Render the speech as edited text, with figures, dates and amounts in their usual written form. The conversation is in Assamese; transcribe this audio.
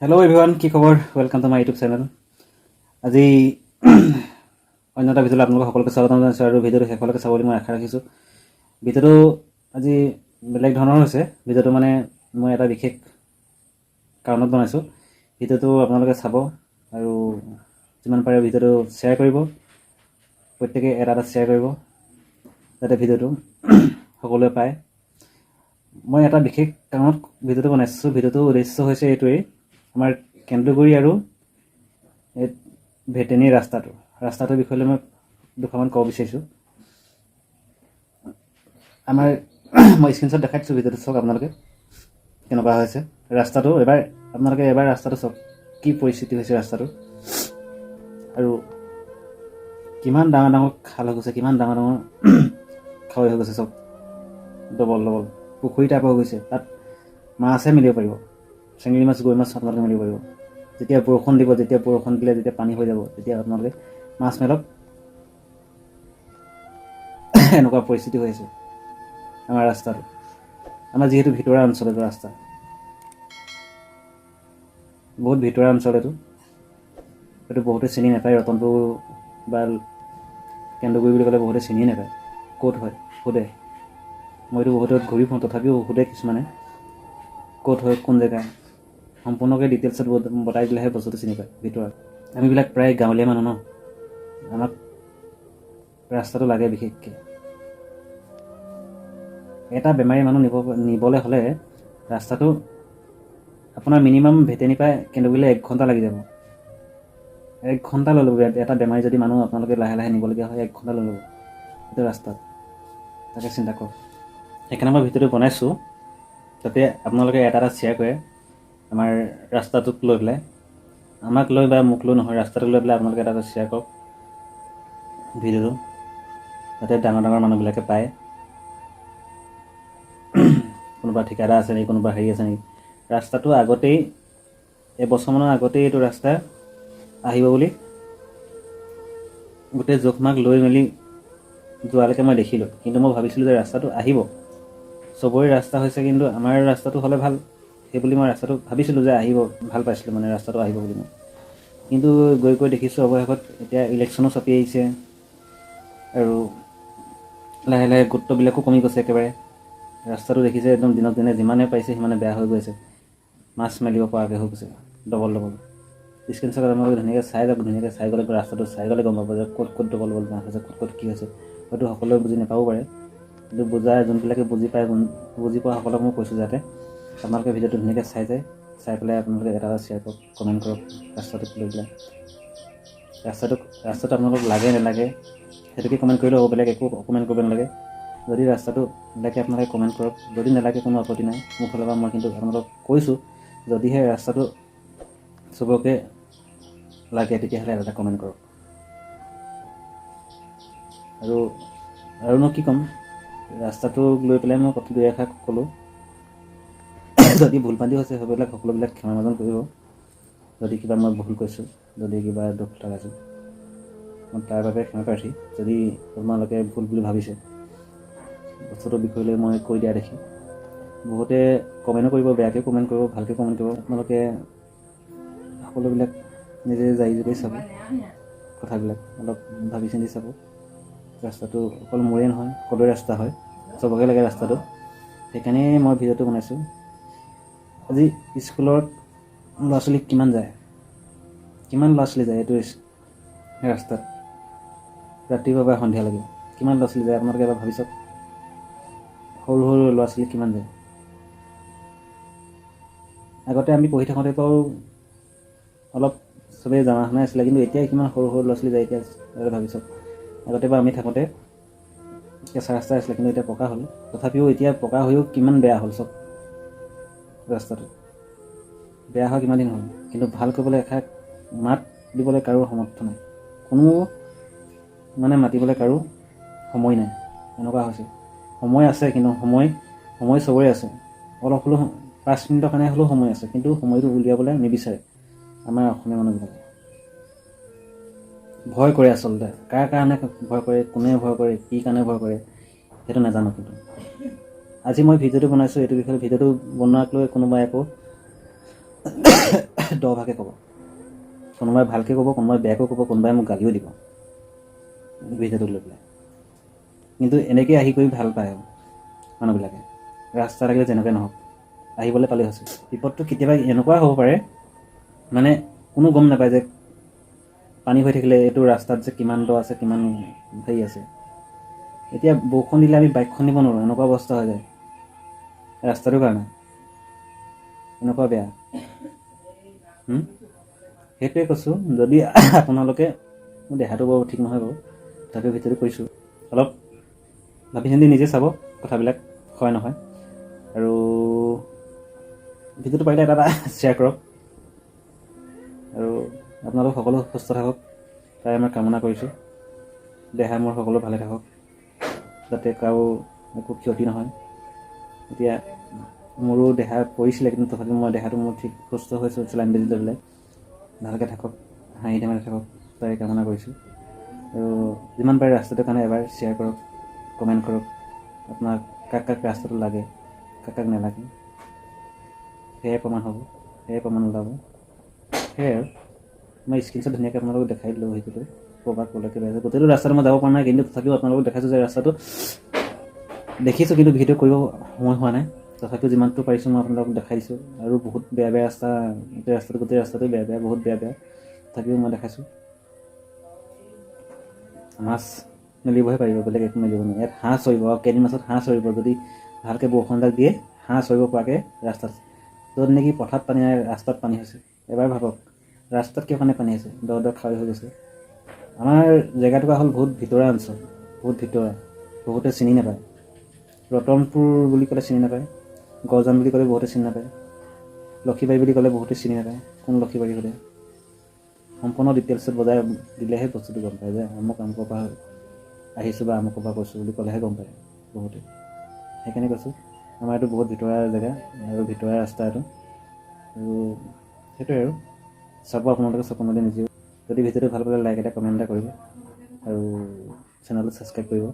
হেল্ল' এভৰিৱান, কি খবৰ? Welcome to my YouTube channel. আজি অন্য এটা ভিডিঅ'লৈ আপোনালোকক সকলোকে স্বাগতম জনাইছোঁ আৰু ভিডিঅ'টো শেষলৈকে চাব বুলি মই আশা ৰাখিছোঁ। ভিডিঅ'টো আজি বেলেগ ধৰণৰ হৈছে। ভিডিঅ'টো মানে মই এটা বিশেষ কাৰণত বনাইছোঁ। ভিডিঅ'টো আপোনালোকে চাব আৰু যিমান পাৰে ভিডিঅ'টো শ্বেয়াৰ কৰিব, প্ৰত্যেকে এটা শ্বেয়াৰ কৰিব যাতে ভিডিঅ'টো সকলোৱে পায়। মই এটা বিশেষ কাৰণত ভিডিঅ'টো বনাইছোঁ। ভিডিঅ'টোৰ উদ্দেশ্য হৈছে এইটোৱেই, আমাৰ কেন্দুগুৰি আৰু এই ভেটেনী ৰাস্তাটোৰ বিষয়ে মই দুটামান ক'ব বিচাৰিছোঁ। আমাৰ মই স্ক্ৰীণশ্বট দেখাই দিছোঁ, ভিডিঅ'টো চাওক আপোনালোকে কেনেকুৱা হৈছে ৰাস্তাটো। আপোনালোকে এবাৰ ৰাস্তাটো চাওক, কি পৰিস্থিতি হৈছে ৰাস্তাটো, আৰু কিমান ডাঙৰ ডাঙৰ খাল হৈ গৈছে, কিমান ডাঙৰ ডাঙৰ খাৱৈ হৈ গৈছে চব, ডবল পুখুৰী টাইপ হৈ গৈছে। তাত মাছহে মিলিব পাৰিব, চেঙেলী মাছ, গৰৈ মাছ আপোনালোকে মিলিব পাৰিব। যেতিয়া বৰষুণ দিব, যেতিয়া পানী হৈ যাব, তেতিয়া আপোনালোকে মাছ মেলক। এনেকুৱা পৰিস্থিতি হৈ আছে আমাৰ ৰাস্তাটো। আমাৰ যিহেতু ভিতৰুৱা অঞ্চল, এইটো ৰাস্তা বহুত ভিতৰুৱা অঞ্চল। এইটো বহুতে চিনি নাপায়। ৰতনপুৰ বা কেন্দুগুৰি বুলি ক'লে বহুতে চিনিয়ে নাপায় ক'ত হয়। সোধে, মইতো বহুতে ঘূৰি ফুৰোঁ, তথাপিও সোধে কিছুমানে ক'ত হয়, কোন জেগা। সম্পূৰ্ণকৈ ডিটেইলছত বতাই দিলেহে বস্তুটো চিনি পায় ভিতৰত। আমিবিলাক প্ৰায় গাঁৱলীয়া মানুহ ন, আমাক ৰাস্তাটো লাগে বিশেষকৈ। এটা বেমাৰী মানুহ নিবলৈ হ'লে ৰাস্তাটো আপোনাৰ মিনিমাম ভেটেনীৰ পৰা কেন্দুগুৰিলৈ 1 ঘণ্টা লাগি যাব। 1 ঘণ্টা লৈ ল'ব। এটা বেমাৰী যদি মানুহ আপোনালোকে লাহে লাহে নিবলগীয়া হয়, 1 ঘণ্টা লৈ ল'ব সেইটো ৰাস্তাত। তাকে চিন্তা কৰক। সেইকাৰণে মই ভিডিঅ'টো বনাইছোঁ, যাতে আপোনালোকে এটা শ্বেয়াৰ কৰে আমাৰ ৰাস্তাটোক লৈ পেলাই। আমাক লৈ বা মোক লৈ নহয়, ৰাস্তাটোক লৈ পেলাই আপোনালোকে এটা শ্বেয়াৰ কৰক ভিডিঅ'টো, যাতে ডাঙৰ ডাঙৰ মানুহবিলাকে পায়। কোনোবা ঠিকাদাৰ আছে নেকি, কোনোবা হেৰি আছে নেকি। ৰাস্তাটো আগতেই এবছৰমানৰ আগতেই এইটো ৰাস্তা আহিব বুলি গোটেই জোখমাখ লৈ মেলি যোৱালৈকে মই দেখিলোঁ। কিন্তু মই ভাবিছিলোঁ যে ৰাস্তাটো আহিব, চবৰে ৰাস্তা হৈছে, কিন্তু আমাৰ ৰাস্তাটো হ'লে ভাল সেইবুলি মই ৰাস্তাটো ভাবিছিলোঁ যে আহিব, ভাল পাইছিলোঁ মানে ৰাস্তাটো আহিব বুলি মই। কিন্তু গৈ দেখিছোঁ অৱশেষত এতিয়া ইলেকশ্যনো চাপি আহিছে আৰু লাহে লাহে গুৰুত্ববিলাকো কমি গৈছে একেবাৰে। ৰাস্তাটো দেখিছে একদম দিনক দিনে যিমানে পাইছে সিমানে বেয়া হৈ গৈছে। মাছ মেলিব পৰাকৈ হৈ গৈছে, ডবল স্ক্ৰীণশ্বট আপোনালোকে ধুনীয়াকৈ চাই যাওক। ধুনীয়াকৈ চাই গ'লে ৰাস্তাটো চাই গ'লে গম পাব যে ক'ত ডবল মাছ হৈছে, ক'ত কি হৈছে। হয়তো সকলোৱে বুজি নাপাব পাৰে, কিন্তু যোনবিলাকে বুজি পায়, বুজি পোৱা সকলক মই কৈছোঁ যাতে আপোনালোকে ভিডিঅ'টো ধুনীয়াকৈ চাই পেলাই আপোনালোকে এটা শ্বেয়াৰ কৰক, কমেণ্ট কৰক ৰাস্তাটোক লৈ পেলাই। ৰাস্তাটো আপোনালোকক লাগে নালাগে সেইটোকে কমেণ্ট কৰিলে হ'ব, বেলেগ একো কমেণ্ট কৰিব নালাগে। যদি ৰাস্তাটো লাগে আপোনালোকে কমেণ্ট কৰক, যদি নালাগে কোনো আপত্তি নাই মোৰ ফালৰ পৰা। মই কিন্তু আপোনালোকক কৈছোঁ, যদিহে ৰাস্তাটো চবকে লাগে তেতিয়াহ'লে এটা কমেণ্ট কৰক। আৰুনো কি ক'ম, ৰাস্তাটোক লৈ পেলাই মই কথা দুই এষাৰ ক'লোঁ। যদি ভুল ভ্ৰান্তি হৈছে সেইবিলাক সকলোবিলাক ক্ষমাৰ্জন কৰিব। যদি কিবা মই ভুল কৈছোঁ, যদি কিবা দুখ লগাইছোঁ, মই তাৰ বাবে ক্ষমা প্ৰাৰ্থী। যদি আপোনালোকে ভুল বুলি ভাবিছে বস্তুটোৰ বিষয় লৈ মই কৈ দিয়া দেখি, বহুতে কমেণ্টো কৰিব, বেয়াকৈ কমেণ্ট কৰিব, ভালকৈ কমেণ্ট কৰিব। আপোনালোকে সকলোবিলাক নিজে যাই যদি চাব, কথাবিলাক অলপ ভাবি চিন্তি চাব। ৰাস্তাটো অকল মোৰে নহয়, সকলোৰে ৰাস্তা হয়, চবকে লাগে ৰাস্তাটো। সেইকাৰণেই মই ভিডিঅ'টো বনাইছোঁ। আজি স্কুলত ল'ৰা ছোৱালী কিমান যায় এইটো ৰাস্তাত, ৰাতিপুৱা বা সন্ধিয়ালৈকে কিমান ল'ৰা ছোৱালী যায় আপোনালোকে এবাৰ ভাবি চাওক। সৰু সৰু ল'ৰা ছোৱালী কিমান যায়। আগতে আমি পঢ়ি থাকোঁতে বাৰু অলপ চবেই জনা শুনা আছিলে, কিন্তু এতিয়া কিমান সৰু সৰু ল'ৰা ছোৱালী যায় এতিয়া ভাবি চাওক। আগতে বাৰু আমি থাকোঁতে কেঁচা ৰাস্তা আছিলে, কিন্তু এতিয়া পকা হ'ল। তথাপিও এতিয়া পকা হৈও কিমান বেয়া হ'ল চব। ৰাস্তাটো বেয়া হয় কিমান দিন হ'ল, কিন্তু ভাল কৰিবলৈ এষাৰ মাত দিবলৈ কাৰো সামৰ্থ্য নাই, কোনো মানে মাতিবলৈ কাৰো সময় নাই। এনেকুৱা হৈছে, সময় আছে কিন্তু সময় চবৰে আছে। অলপ হ'লেও 5 মিনিটৰ কাৰণে হ'লেও সময় আছে, কিন্তু সময়টো উলিয়াবলৈ নিবিচাৰে আমাৰ অসমীয়া মানুহবিলাকে। ভয় কৰে আচলতে, কাৰ কাৰণে ভয় কৰে, কোনে ভয় কৰে, কি কাৰণে ভয় কৰে সেইটো নাজানো। কিন্তু আজি মই ভিডিঅ'টো বনাইছোঁ এইটো বিষয়ে। ভিডিঅ'টো বনোৱাক লৈ কোনোবাই আকৌ দভাগে ক'ব, কোনোবাই ভালকৈ ক'ব, কোনোবাই বেয়াকৈ ক'ব, কোনোবাই মোক গালিও দিব ভিডিঅ'টো লৈ পেলাই। কিন্তু এনেকৈ আহি কৰি ভাল পায় আৰু মানুহবিলাকে, ৰাস্তা থাকিলে যেনেকৈ নহওক আহিবলৈ পালেই হৈছে। বিপদটো কেতিয়াবা এনেকুৱা হ'ব পাৰে মানে কোনো গম নাপায় যে পানী হৈ থাকিলে এইটো ৰাস্তাত যে কিমান দ আছে, কিমান হেৰি আছে। এতিয়া বৰষুণ দিলে আমি বাইকখন নিব নোৱাৰোঁ, এনেকুৱা অৱস্থা হৈ যায় ৰাস্তাটোৰ কাৰণে, এনেকুৱা বেয়া। সেইটোৱে কৈছোঁ, যদি আপোনালোকে, মোৰ দেহাটো বাৰু ঠিক নহয় বাৰু, তথাপিও ভিডিঅ'টো কৰিছোঁ, অলপ ভাবি চিন্তি নিজে চাব কথাবিলাক হয় নহয়। আৰু ভিডিঅ'টো পাৰিলে এটা শ্বেয়াৰ কৰক। আৰু আপোনালোক সকলো সুস্থ থাকক তাই মই কামনা কৰিছোঁ। দেহা মোৰ সকলো ভালে থাকক, যাতে কাৰো একো ক্ষতি নহয়। এতিয়া মোৰো দেহা পৰিছিলে, কিন্তু তথাপিও মই দেহাটো মোৰ ঠিক সুস্থ হৈছোঁ, চেলাইন বেজি লৈ পেলাই। ভালকৈ থাকক, হাঁহি ধেমালি থাকক তাই কামনা কৰিছোঁ। আৰু যিমান পাৰে ৰাস্তাটোৰ কাৰণে এবাৰ শ্বেয়াৰ কৰক, কমেণ্ট কৰক, আপোনাক কাক কাক ৰাস্তাটো লাগে, কাক কাক নালাগে, সেয়াই প্ৰমাণ হ'ব, সেয়াই প্ৰমাণ ওলাব। সেয়াই আৰু মই স্ক্ৰীনশ্বট ধুনীয়াকৈ আপোনালোকক দেখাই দিলোঁ ভিডিঅ'টো, ক'ৰবাত ক'লৈকে বেয়া গোটেইটো ৰাস্তাটো মই যাব পৰা নাই, কিন্তু তথাপিও আপোনালোকক দেখাইছোঁ যে ৰাস্তাটো দেখিছোঁ, কিন্তু ভিডিঅ' কৰিব সময় হোৱা নাই। তথাপিও যিমানটো পাৰিছোঁ মই আপোনালোকক দেখাই দিছোঁ। আৰু বহুত বেয়া বেয়া ৰাস্তা, গোটেই ৰাস্তাটো বেয়া বেয়া, বহুত বেয়া বেয়া, তথাপিও মই দেখাইছোঁ। মাছ মেলিবহে পাৰিব, বেলেগ একো মেলিব নোৱাৰে। ইয়াত হাঁহ চৰিব, আৰু কেইদিন মাছত হাঁহ চৰিব, যদি ভালকৈ বৰষুণ এজাক দিয়ে হাঁহ চৰিব পৰাকৈ ৰাস্তাত। য'ত নেকি পথাৰত পানী নাই, ৰাস্তাত পানী হৈছে। এবাৰ ভাবক ৰাস্তাত কিয় কাৰণে পানী আছে, দ দ খাল হৈ গৈছে। আমাৰ জেগাটুকুৰা হ'ল বহুত ভিতৰুৱা অঞ্চল, বহুত ভিতৰুৱা, বহুতে চিনি নাপায়। ৰতনপুৰ বুলি ক'লে চিনি নাপায়, গজান বুলি ক'লে বহুতে চিনি নাপায়, লক্ষীবাৰী বুলি ক'লে বহুতে চিনি নাপায়। কোন লক্ষীবাৰী হ'লে সম্পূৰ্ণ ডিটেইলছত বজাই দিলেহে বস্তুটো গম পায় যে আমুক আমুকৰ পৰা আহিছোঁ বা আমুকৰ পৰা কৈছোঁ বুলি ক'লেহে গম পায় বহুতে। সেইকাৰণে কৈছোঁ আমাৰ এইটো বহুত ভিতৰুৱা জেগা আৰু ভিতৰুৱা ৰাস্তা এইটো। আৰু সেইটোৱে আৰু চাব আপোনালোকে চকু মেলি নিজেও। যদি ভিডিঅ'টো ভাল পালে লাইক এটা, কমেণ্ট এটা কৰিব আৰু চেনেলটো ছাবস্ক্ৰাইব কৰিব।